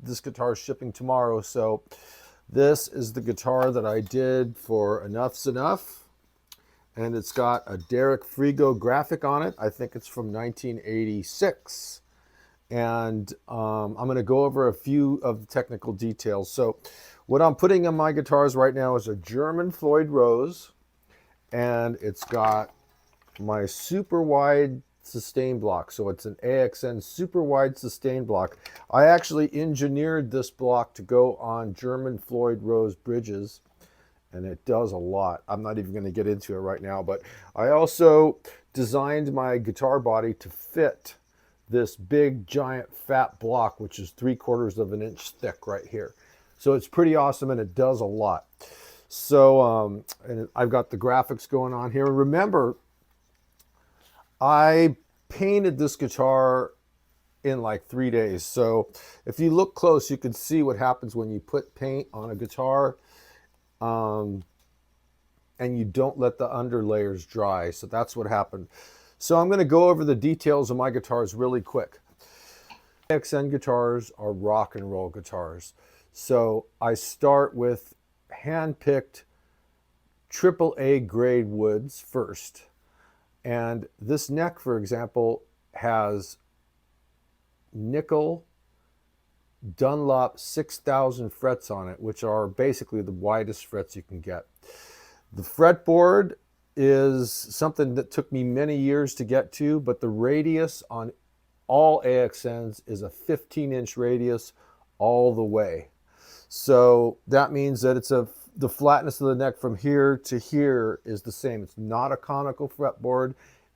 This guitar is shipping tomorrow, so this is the guitar that I did for EnuffzNuff, and it's got a Derek Frigo graphic on it. I think it's from 1986, and I'm going to go over a few of the technical details. So what I'm putting in my guitars right now is a German Floyd Rose, and it's got my super wide sustain block. So it's an AXN super wide sustain block. I actually engineered this block to go on German Floyd Rose bridges, and it does a lot. I'm not even going to get into it right now, but I also designed my guitar body to fit this big giant fat block, which is 3/4 of an inch thick right here. So it's pretty awesome, and it does a lot. So and I've got the graphics going on here. Remember, I painted this guitar in like 3 days. So if you look close, you can see what happens when you put paint on a guitar and you don't let the underlayers dry. So that's what happened. So I'm going to go over the details of my guitars really quick. AXN guitars are rock and roll guitars. So I start with hand-picked AAA grade woods first. And this neck, for example, has nickel Dunlop 6,000 frets on it, which are basically the widest frets you can get. The fretboard is something that took me many years to get to, but the radius on all AXNs is a 15-inch radius all the way. So that means that the flatness of the neck from here to here is the same. It's not a conical fretboard.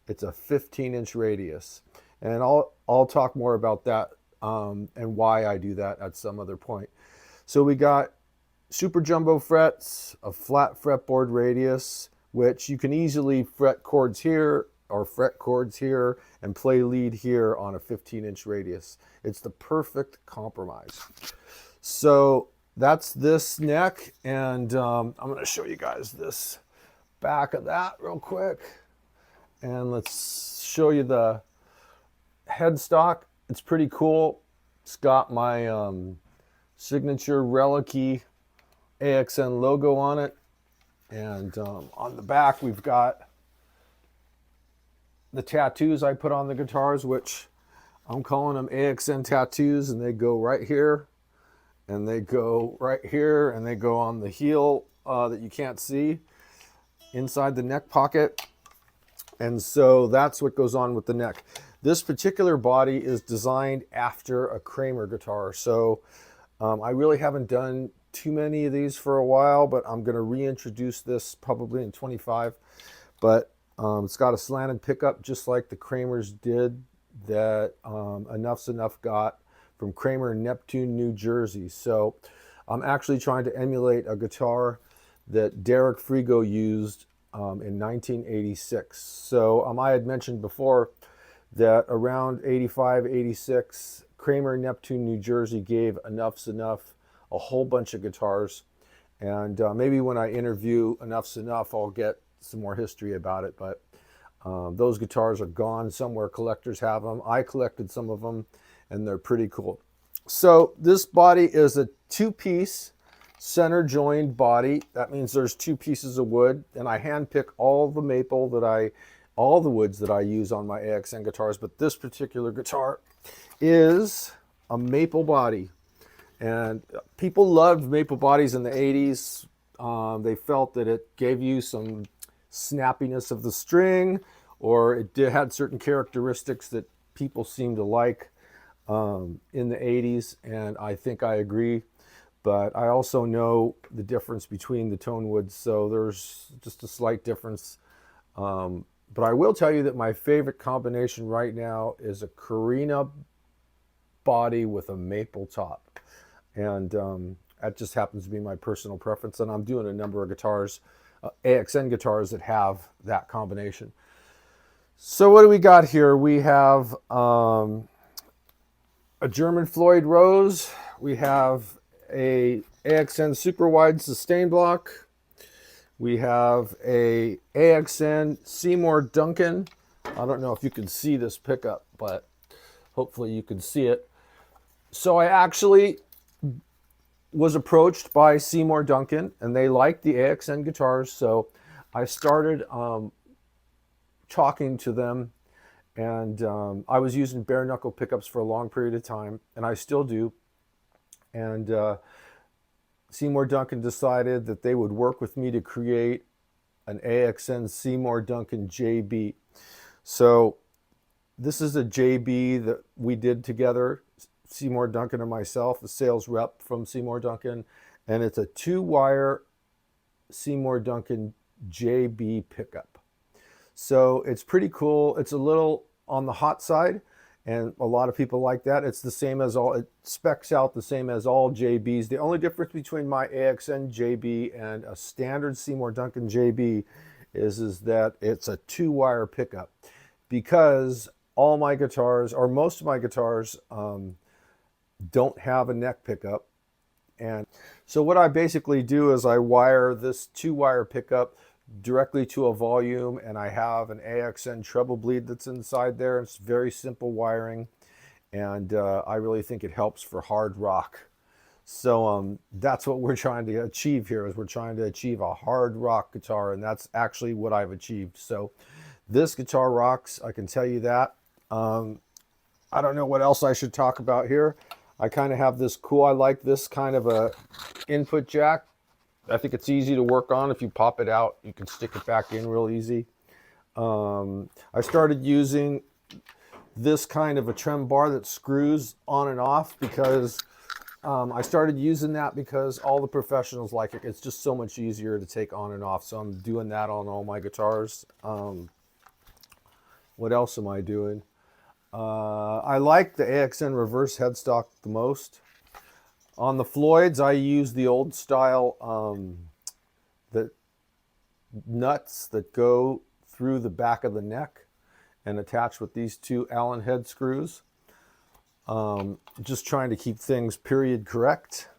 It's a 15-inch radius. And I'll talk more about that and why I do that at some other point. So we got super jumbo frets, a flat fretboard radius, which you can easily fret chords here or fret chords here and play lead here on a 15-inch radius. It's the perfect compromise. So that's this neck, and I'm going to show you guys this back of that real quick. And let's show you the headstock. It's pretty cool. It's got my signature relic-y AXN logo on it. And on the back, we've got the tattoos I put on the guitars, which I'm calling them AXN tattoos, and they go right here. And they go right here, and they go on the heel that you can't see inside the neck pocket. And so that's what goes on with the neck. This particular body is designed after a Kramer guitar. So I really haven't done too many of these for a while, but I'm going to reintroduce this probably in 25. But it's got a slanted pickup just like the Kramers did that EnuffzNuff got from Kramer, Neptune, New Jersey. So I'm actually trying to emulate a guitar that Derek Frigo used in 1986. So I had mentioned before that around 85, 86, Kramer, Neptune, New Jersey gave EnuffzNuff a whole bunch of guitars. And maybe when I interview EnuffzNuff, I'll get some more history about it. But those guitars are gone somewhere. Collectors have them. I collected some of them, and they're pretty cool. So this body is a two-piece center joined body. That means there's two pieces of wood, and I hand pick all the woods that I use on my AXN guitars, but this particular guitar is a maple body. And people loved maple bodies in the 80s. They felt that it gave you some snappiness of the string, or it had certain characteristics that people seemed to like in the 80s, and I think I agree. But I also know the difference between the tone woods, so there's just a slight difference. But I will tell you that my favorite combination right now is a Carina body with a maple top. And that just happens to be my personal preference, and I'm doing a number of guitars, AXN guitars, that have that combination. So what do we got here? We have a German Floyd Rose. We have a AXN super wide sustain block. We have a AXN Seymour Duncan. I don't know if you can see this pickup, but hopefully you can see it. So I actually was approached by Seymour Duncan, and they liked the AXN guitars. So I started talking to them, and I was using bare knuckle pickups for a long period of time, and I still do. And Seymour Duncan decided that they would work with me to create an AXN Seymour Duncan JB. So this is a JB that we did together, Seymour Duncan and myself, the sales rep from Seymour Duncan, and it's a 2-wire Seymour Duncan JB pickup. So it's pretty cool. It's a little on the hot side, and a lot of people like that. It's the same as all, it specs out the same as all JBs. The only difference between my AXN JB and a standard Seymour Duncan JB is that it's a 2-wire pickup, because all my guitars, or most of my guitars, don't have a neck pickup. And so what I basically do is I wire this 2-wire pickup directly to a volume, and I have an AXN treble bleed that's inside there. It's very simple wiring, and I really think it helps for hard rock. So that's what we're trying to achieve here, is we're trying to achieve a hard rock guitar, and that's actually what I've achieved. So this guitar rocks, I can tell you that. I don't know what else I should talk about here. I kind of have this cool, I like this kind of a input jack. I think it's easy to work on. If you pop it out, you can stick it back in real easy. I started using this kind of a trem bar that screws on and off, because I started using that because all the professionals like it. It's just so much easier to take on and off. So I'm doing that on all my guitars. What else am I doing? I like the AXN reverse headstock the most. On the Floyds, I use the old style the nuts that go through the back of the neck and attach with these 2 Allen head screws. Just trying to keep things period correct.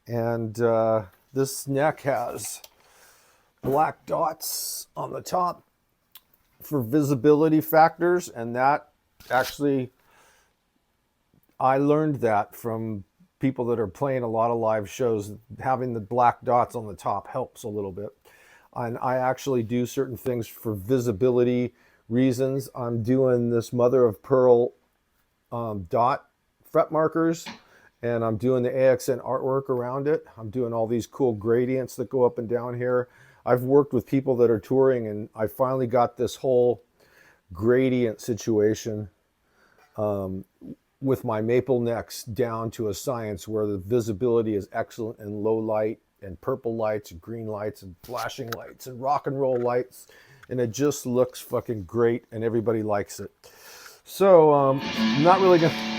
And this neck has black dots on the top for visibility factors, and that actually, I learned that from people that are playing a lot of live shows. Having the black dots on the top helps a little bit. And I actually do certain things for visibility reasons. I'm doing this mother of pearl dot fret markers, and I'm doing the AXN artwork around it. I'm doing all these cool gradients that go up and down here. I've worked with people that are touring, and I finally got this whole gradient situation with my maple necks down to a science, where the visibility is excellent in low light and purple lights and green lights and flashing lights and rock and roll lights, and it just looks fucking great, and everybody likes it. So I'm not really gonna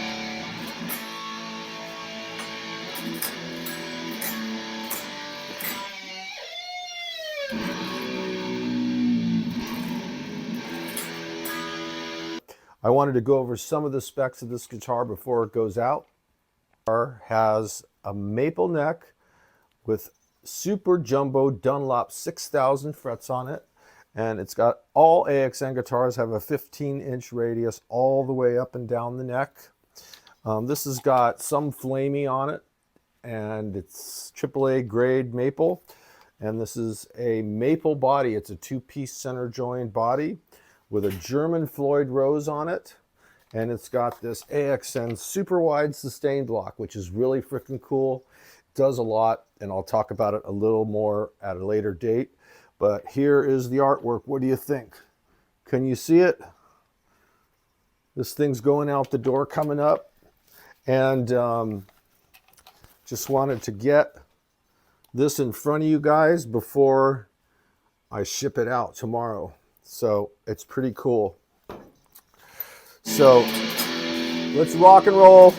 I wanted to go over some of the specs of this guitar before it goes out. The guitar has a maple neck with super jumbo Dunlop 6,000 frets on it, and it's got, all AXN guitars have a 15-inch radius all the way up and down the neck. This has got some flamey on it, and it's AAA grade maple, and this is a maple body. It's a 2-piece center joined body with a German Floyd rose on it, and it's got this AXN super wide sustained block, which is really freaking cool. It does a lot, and I'll talk about it a little more at a later date. But here is the artwork. What do you think? Can you see it? This thing's going out the door coming up, and just wanted to get this in front of you guys before I ship it out tomorrow. So it's pretty cool. So let's rock and roll.